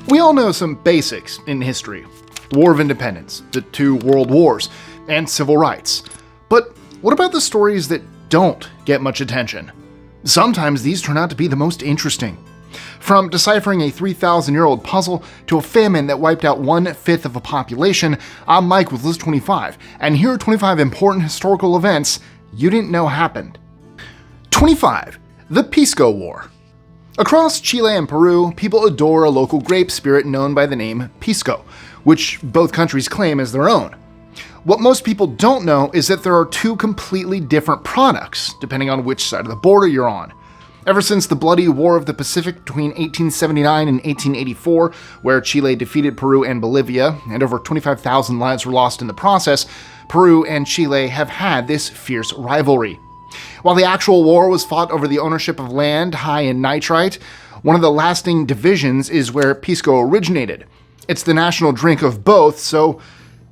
We all know some basics in history. The War of Independence, the two world wars, and civil rights. But what about the stories that don't get much attention? Sometimes these turn out to be the most interesting. From deciphering a 3,000-year-old puzzle to a famine that wiped out 1/5 of a population, I'm Mike with List 25, and here are 25 important historical events you didn't know happened. 25. The Pisco War. Across Chile and Peru, people adore a local grape spirit known by the name Pisco, which both countries claim as their own. What most people don't know is that there are two completely different products, depending on which side of the border you're on. Ever since the bloody War of the Pacific between 1879 and 1884, where Chile defeated Peru and Bolivia, and over 25,000 lives were lost in the process, Peru and Chile have had this fierce rivalry. While the actual war was fought over the ownership of land high in nitrite, one of the lasting divisions is where Pisco originated. It's the national drink of both, so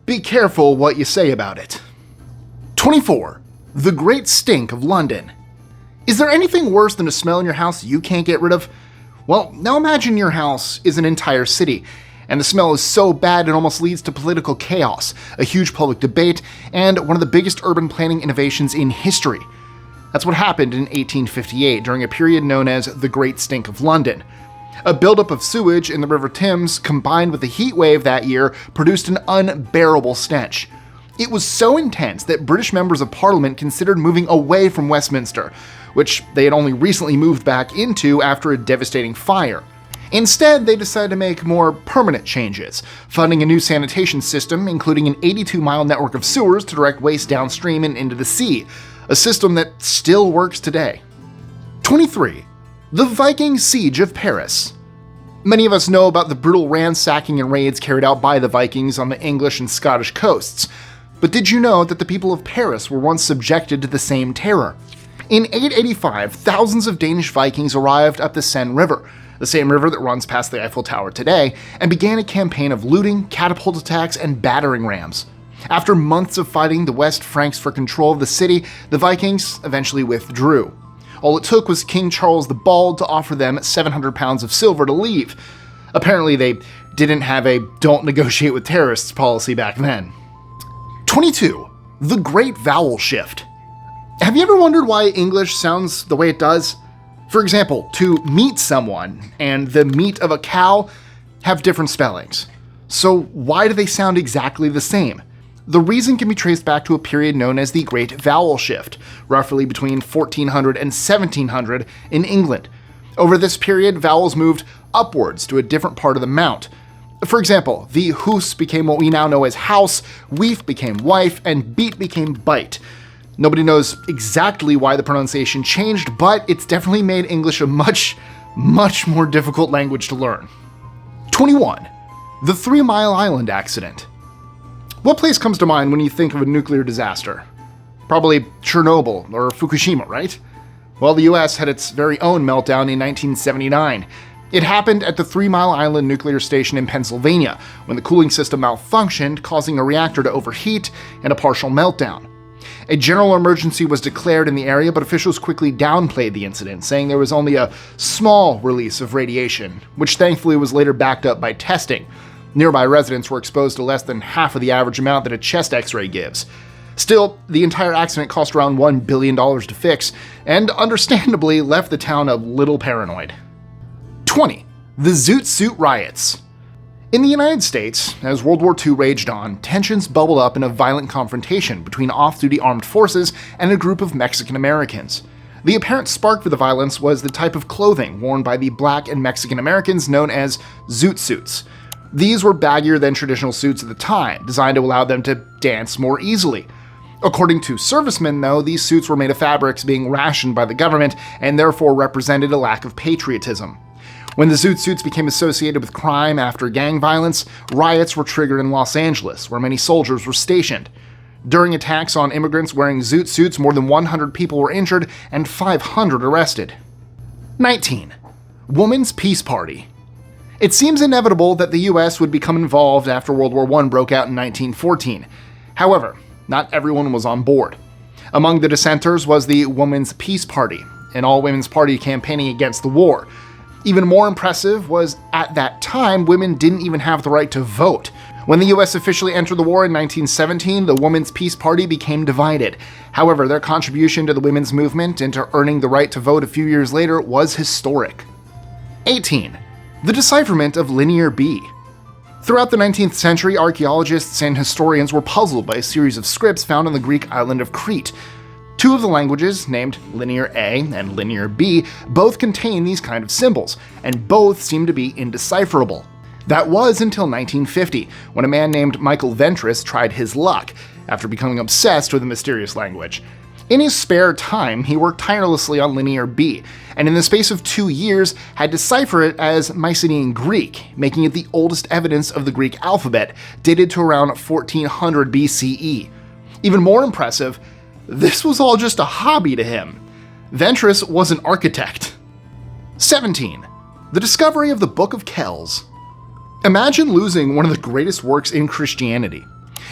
be careful what you say about it. 24. The Great Stink of London. Is there anything worse than a smell in your house you can't get rid of? Well, now imagine your house is an entire city, and the smell is so bad it almost leads to political chaos, a huge public debate, and one of the biggest urban planning innovations in history. That's what happened in 1858 during a period known as the Great Stink of London. A buildup of sewage in the River Thames combined with a heat wave that year produced an unbearable stench. It was so intense that British members of Parliament considered moving away from Westminster, which they had only recently moved back into after a devastating fire. Instead, they decided to make more permanent changes, funding a new sanitation system, including an 82-mile network of sewers to direct waste downstream and into the sea, a system that still works today. 23. The Viking Siege of Paris. Many of us know about the brutal ransacking and raids carried out by the Vikings on the English and Scottish coasts. But did you know that the people of Paris were once subjected to the same terror? In 885, thousands of Danish Vikings arrived up the Seine River, the same river that runs past the Eiffel Tower today, and began a campaign of looting, catapult attacks, and battering rams. After months of fighting the West Franks for control of the city, the Vikings eventually withdrew. All it took was King Charles the Bald to offer them 700 pounds of silver to leave. Apparently they didn't have a don't negotiate with terrorists policy back then. 22. The Great Vowel Shift. Have you ever wondered why English sounds the way it does? For example, to meet someone and the meat of a cow have different spellings. So why do they sound exactly the same? The reason can be traced back to a period known as the Great Vowel Shift, roughly between 1400 and 1700 in England. Over this period, vowels moved upwards to a different part of the mount. For example, the hus became what we now know as house, weef became wife, and beat became bite. Nobody knows exactly why the pronunciation changed, but it's definitely made English a much more difficult language to learn. 21. The 3 Mile Island accident. What place comes to mind when you think of a nuclear disaster? Probably Chernobyl or Fukushima, right? Well, the US had its very own meltdown in 1979. It happened at the 3 Mile Island nuclear station in Pennsylvania, when the cooling system malfunctioned, causing a reactor to overheat and a partial meltdown. A general emergency was declared in the area, but officials quickly downplayed the incident, saying there was only a small release of radiation, which thankfully was later backed up by testing. Nearby residents were exposed to less than half of the average amount that a chest x-ray gives. Still, the entire accident cost around $1 billion to fix, and understandably left the town a little paranoid. 20. The Zoot Riots. In the United States, as World War II raged on, tensions bubbled up in a violent confrontation between off-duty armed forces and a group of Mexican Americans. The apparent spark for the violence was the type of clothing worn by the Black and Mexican Americans known as Zoot suits. These were baggier than traditional suits at the time, designed to allow them to dance more easily. According to servicemen, though, these suits were made of fabrics being rationed by the government and therefore represented a lack of patriotism. When the Zoot suits became associated with crime after gang violence, riots were triggered in Los Angeles, where many soldiers were stationed. During attacks on immigrants wearing Zoot suits, more than 100 people were injured and 500 arrested. 19. Woman's Peace Party. It seems inevitable that the US would become involved after World War I broke out in 1914. However, not everyone was on board. Among the dissenters was the Women's Peace Party, an all-women's party campaigning against the war. Even more impressive was, at that time, women didn't even have the right to vote. When the US officially entered the war in 1917, the Women's Peace Party became divided. However, their contribution to the women's movement and to earning the right to vote a few years later was historic. 18. The decipherment of Linear B. Throughout the 19th century, archaeologists and historians were puzzled by a series of scripts found on the Greek island of Crete. Two of the languages, named Linear A and Linear B, both contain these kind of symbols, and both seem to be indecipherable. That was until 1950, when a man named Michael Ventris tried his luck, after becoming obsessed with the mysterious language. In his spare time, he worked tirelessly on Linear B, and in the space of 2 years had deciphered it as Mycenaean Greek, making it the oldest evidence of the Greek alphabet, dated to around 1400 BCE. Even more impressive, this was all just a hobby to him. Ventris was an architect. 17. The discovery of the Book of Kells. Imagine losing one of the greatest works in Christianity,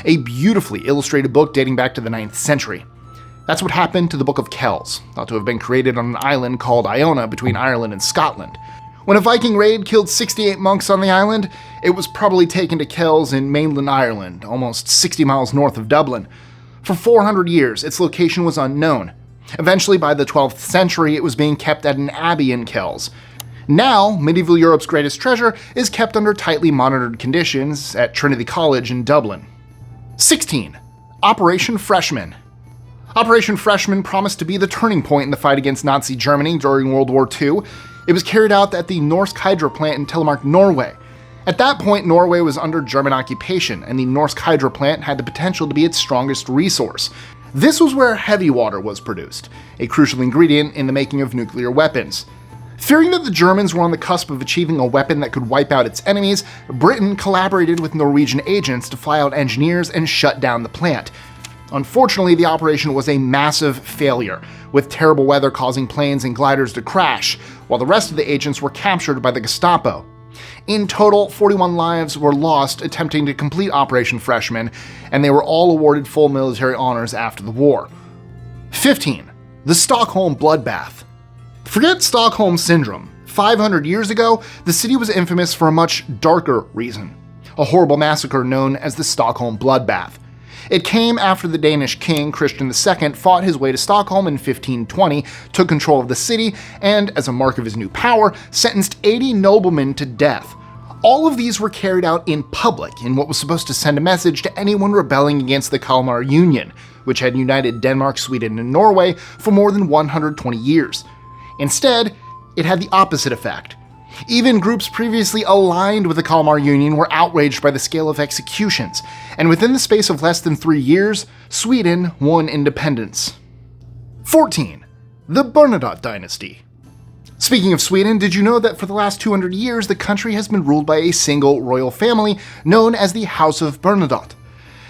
a beautifully illustrated book dating back to the 9th century. That's what happened to the Book of Kells, thought to have been created on an island called Iona between Ireland and Scotland. When a Viking raid killed 68 monks on the island, it was probably taken to Kells in mainland Ireland, almost 60 miles north of Dublin. For 400 years, its location was unknown. Eventually, by the 12th century, it was being kept at an abbey in Kells. Now, medieval Europe's greatest treasure is kept under tightly monitored conditions at Trinity College in Dublin. 16. Operation Freshman. Operation Freshman promised to be the turning point in the fight against Nazi Germany during World War II. It was carried out at the Norsk Hydro plant in Telemark, Norway. At that point, Norway was under German occupation, and the Norsk Hydro plant had the potential to be its strongest resource. This was where heavy water was produced, a crucial ingredient in the making of nuclear weapons. Fearing that the Germans were on the cusp of achieving a weapon that could wipe out its enemies, Britain collaborated with Norwegian agents to fly out engineers and shut down the plant. Unfortunately, the operation was a massive failure, with terrible weather causing planes and gliders to crash, while the rest of the agents were captured by the Gestapo. In total, 41 lives were lost attempting to complete Operation Freshman, and they were all awarded full military honors after the war. 15. The Stockholm Bloodbath. Forget Stockholm Syndrome. 500 years ago, the city was infamous for a much darker reason: a horrible massacre known as the Stockholm Bloodbath. It came after the Danish king, Christian II, fought his way to Stockholm in 1520, took control of the city, and, as a mark of his new power, sentenced 80 noblemen to death. All of these were carried out in public in what was supposed to send a message to anyone rebelling against the Kalmar Union, which had united Denmark, Sweden, and Norway for more than 120 years. Instead, it had the opposite effect. Even groups previously aligned with the Kalmar Union were outraged by the scale of executions, and within the space of less than 3 years, Sweden won independence. 14. The Bernadotte Dynasty. Speaking of Sweden, did you know that for the last 200 years the country has been ruled by a single royal family known as the House of Bernadotte?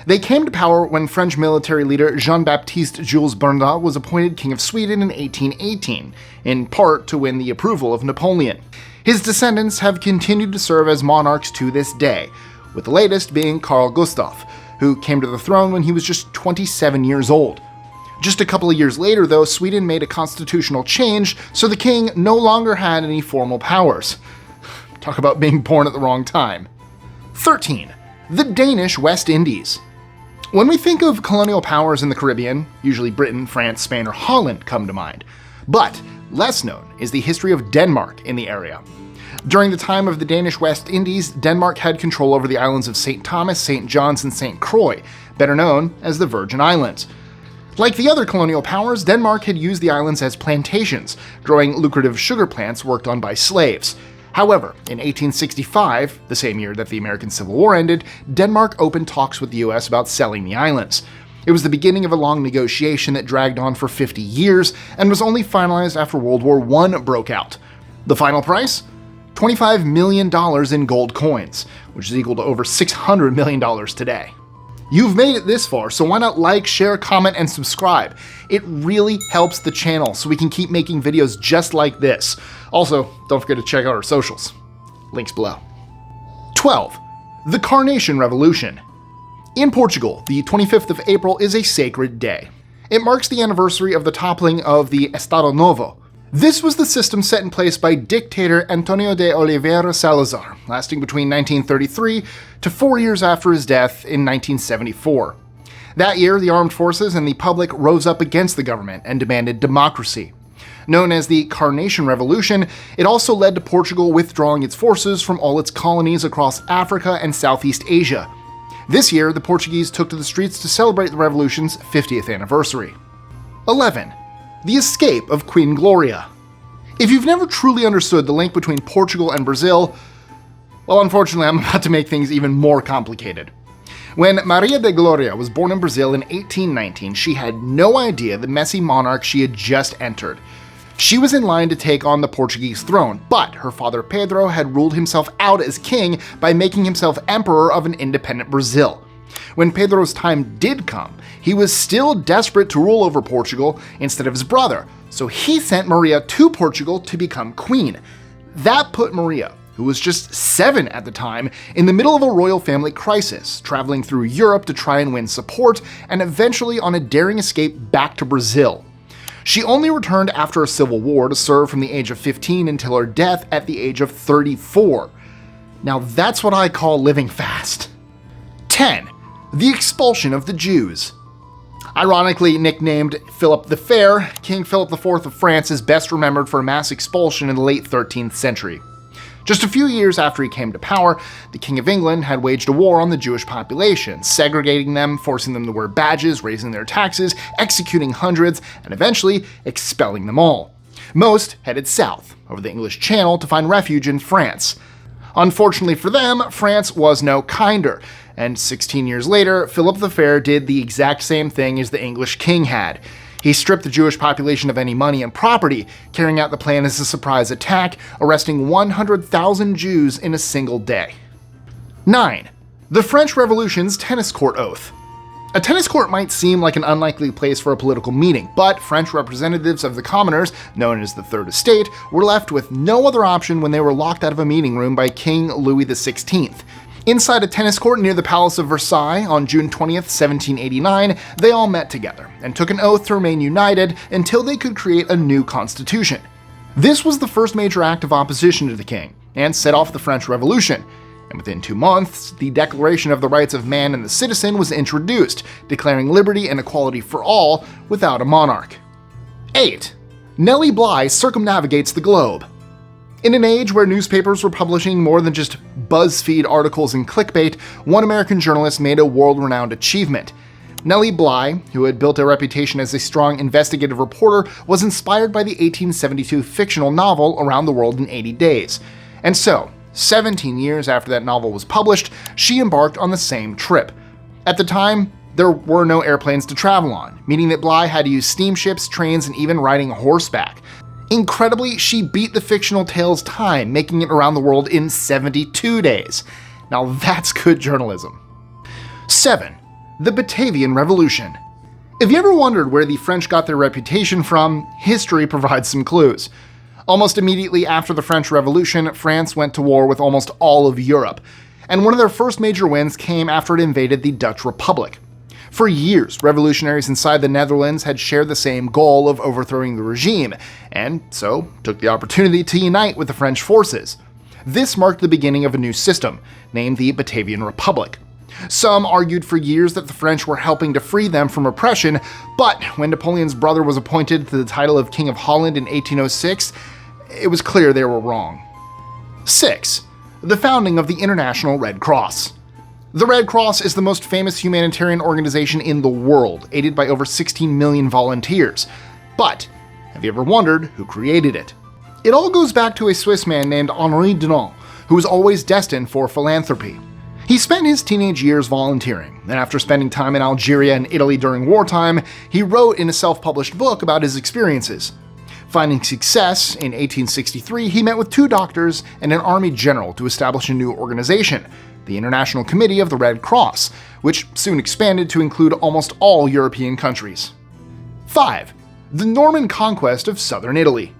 They came to power when French military leader Jean-Baptiste Jules Bernadotte was appointed King of Sweden in 1818, in part to win the approval of Napoleon. His descendants have continued to serve as monarchs to this day, with the latest being Carl Gustaf, who came to the throne when he was just 27 years old. Just a couple of years later, though, Sweden made a constitutional change, so the king no longer had any formal powers. Talk about being born at the wrong time. 13. The Danish West Indies. When we think of colonial powers in the Caribbean, usually Britain, France, Spain, or Holland come to mind. But less known is the history of Denmark in the area. During the time of the Danish West Indies, Denmark had control over the islands of St. Thomas, St. John's, and St. Croix, better known as the Virgin Islands. Like the other colonial powers, Denmark had used the islands as plantations, growing lucrative sugar plants worked on by slaves. However, in 1865, the same year that the American Civil War ended, Denmark opened talks with the US about selling the islands. It was the beginning of a long negotiation that dragged on for 50 years and was only finalized after World War I broke out. The final price? $25 million in gold coins, which is equal to over $600 million today. You've made it this far, so why not like, share, comment, and subscribe? It really helps the channel so we can keep making videos just like this. Also, don't forget to check out our socials. Links below. 12. The Carnation Revolution. In Portugal, the 25th of April is a sacred day. It marks the anniversary of the toppling of the Estado Novo, This was the system set in place by dictator Antonio de Oliveira Salazar, lasting between 1933 to 4 years after his death in 1974. That year, the armed forces and the public rose up against the government and demanded democracy. Known as the Carnation Revolution, it also led to Portugal withdrawing its forces from all its colonies across Africa and Southeast Asia. This year, the Portuguese took to the streets to celebrate the revolution's 50th anniversary. 11. The escape of Queen Gloria. If you've never truly understood the link between Portugal and Brazil, well, unfortunately, I'm about to make things even more complicated. When Maria de Gloria was born in Brazil in 1819, she had no idea the messy monarch she had just entered. She was in line to take on the Portuguese throne, but her father Pedro had ruled himself out as king by making himself emperor of an independent Brazil. When Pedro's time did come, he was still desperate to rule over Portugal instead of his brother, so he sent Maria to Portugal to become queen. That put Maria, who was just 7 at the time, in the middle of a royal family crisis, traveling through Europe to try and win support, and eventually on a daring escape back to Brazil. She only returned after a civil war to serve from the age of 15 until her death at the age of 34. Now that's what I call living fast. 10. The expulsion of the Jews. Ironically nicknamed Philip the Fair, King Philip IV of France is best remembered for a mass expulsion in the late 13th century. Just a few years after he came to power, the King of England had waged a war on the Jewish population, segregating them, forcing them to wear badges, raising their taxes, executing hundreds, and eventually expelling them all. Most headed south, over the English Channel, to find refuge in France. Unfortunately for them, France was no kinder, and 16 years later, Philip the Fair did the exact same thing as the English king had. He stripped the Jewish population of any money and property, carrying out the plan as a surprise attack, arresting 100,000 Jews in a single day. 9. The French Revolution's tennis court oath. A tennis court might seem like an unlikely place for a political meeting, but French representatives of the commoners, known as the Third Estate, were left with no other option when they were locked out of a meeting room by King Louis XVI. Inside a tennis court near the Palace of Versailles on June 20th, 1789, they all met together and took an oath to remain united until they could create a new constitution. This was the first major act of opposition to the king, and set off the French Revolution. And within 2 months, the Declaration of the Rights of Man and the Citizen was introduced, declaring liberty and equality for all without a monarch. 8. Nellie Bly circumnavigates the globe. In an age where newspapers were publishing more than just BuzzFeed articles and clickbait, one American journalist made a world-renowned achievement. Nellie Bly, who had built a reputation as a strong investigative reporter, was inspired by the 1872 fictional novel Around the World in 80 Days. And so, 17 years after that novel was published, she embarked on the same trip. At the time, there were no airplanes to travel on, meaning that Bly had to use steamships, trains, and even riding horseback. Incredibly, she beat the fictional tale's time, making it around the world in 72 days. Now that's good journalism. 7. The Batavian Revolution. If you ever wondered where the French got their reputation from, history provides some clues. Almost immediately after the French Revolution, France went to war with almost all of Europe, and one of their first major wins came after it invaded the Dutch Republic. For years, revolutionaries inside the Netherlands had shared the same goal of overthrowing the regime, and so took the opportunity to unite with the French forces. This marked the beginning of a new system, named the Batavian Republic. Some argued for years that the French were helping to free them from oppression, but when Napoleon's brother was appointed to the title of King of Holland in 1806, it was clear they were wrong. 6. The founding of the International Red Cross. The Red Cross is the most famous humanitarian organization in the world, aided by over 16 million volunteers. But have you ever wondered who created it? It all goes back to a Swiss man named Henri Dunant, who was always destined for philanthropy. He spent his teenage years volunteering, and after spending time in Algeria and Italy during wartime, he wrote in a self-published book about his experiences. Finding success, in 1863 he met with 2 doctors and an army general to establish a new organization, the International Committee of the Red Cross, which soon expanded to include almost all European countries. 5. The Norman conquest of southern Italy.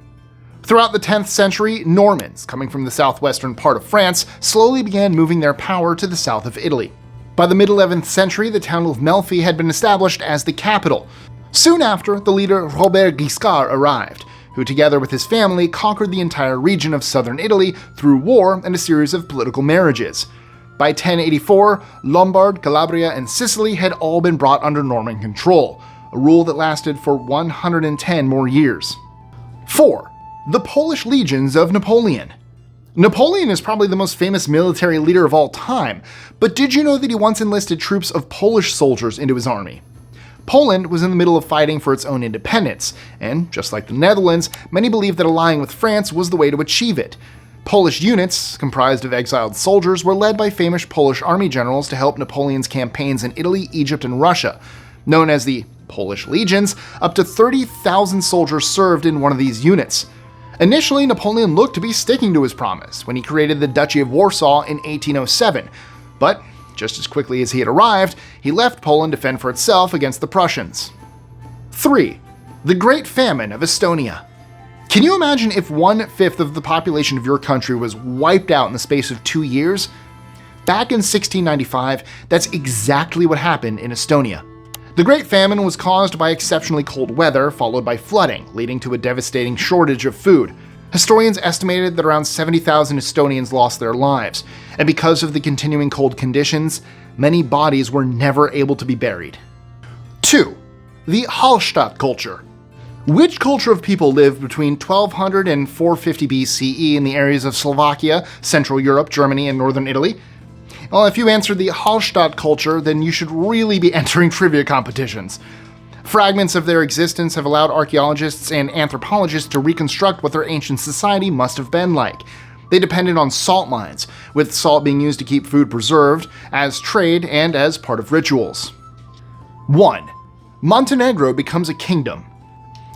Throughout the 10th century, Normans, coming from the southwestern part of France, slowly began moving their power to the south of Italy. By the mid-11th century, the town of Melfi had been established as the capital. Soon after, the leader Robert Guiscard arrived, who together with his family conquered the entire region of southern Italy through war and a series of political marriages. By 1084, Lombard, Calabria, and Sicily had all been brought under Norman control, a rule that lasted for 110 more years. 4. The Polish legions of Napoleon. Napoleon is probably the most famous military leader of all time, but did you know that he once enlisted troops of Polish soldiers into his army? Poland was in the middle of fighting for its own independence, and just like the Netherlands, many believed that allying with France was the way to achieve it. Polish units, comprised of exiled soldiers, were led by famous Polish army generals to help Napoleon's campaigns in Italy, Egypt, and Russia. Known as the Polish legions, up to 30,000 soldiers served in one of these units. Initially, Napoleon looked to be sticking to his promise when he created the Duchy of Warsaw in 1807, but just as quickly as he had arrived, he left Poland to fend for itself against the Prussians. 3. The Great Famine of Estonia. Can you imagine if 1/5 of the population of your country was wiped out in the space of 2 years? Back in 1695, that's exactly what happened in Estonia. The Great Famine was caused by exceptionally cold weather, followed by flooding, leading to a devastating shortage of food. Historians estimated that around 70,000 Estonians lost their lives, and because of the continuing cold conditions, many bodies were never able to be buried. 2. The Hallstatt Culture. Which culture of people lived between 1200 and 450 BCE in the areas of Slovakia, Central Europe, Germany, and Northern Italy? Well, if you answered the Hallstatt culture, then you should really be entering trivia competitions. Fragments of their existence have allowed archaeologists and anthropologists to reconstruct what their ancient society must have been like. They depended on salt mines, with salt being used to keep food preserved, as trade, and as part of rituals. 1. Montenegro becomes a kingdom.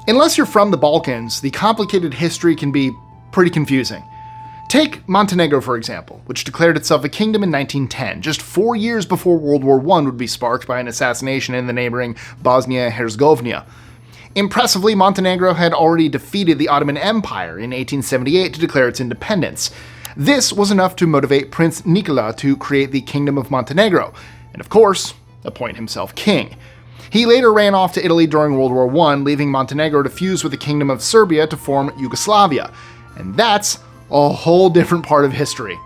Unless you're from the Balkans, the complicated history can be pretty confusing. Take Montenegro, for example, which declared itself a kingdom in 1910, just 4 years before World War I would be sparked by an assassination in the neighboring Bosnia-Herzegovina. Impressively, Montenegro had already defeated the Ottoman Empire in 1878 to declare its independence. This was enough to motivate Prince Nikola to create the Kingdom of Montenegro, and of course, appoint himself king. He later ran off to Italy during World War I, leaving Montenegro to fuse with the Kingdom of Serbia to form Yugoslavia. And that's a whole different part of history.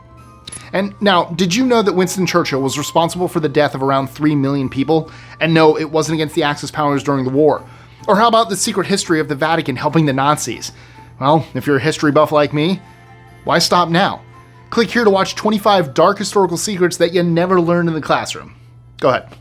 And now, did you know that Winston Churchill was responsible for the death of around 3 million people? And no, it wasn't against the Axis powers during the war. Or how about the secret history of the Vatican helping the Nazis? Well, if you're a history buff like me, why stop now? Click here to watch 25 dark historical secrets that you never learned in the classroom. Go ahead.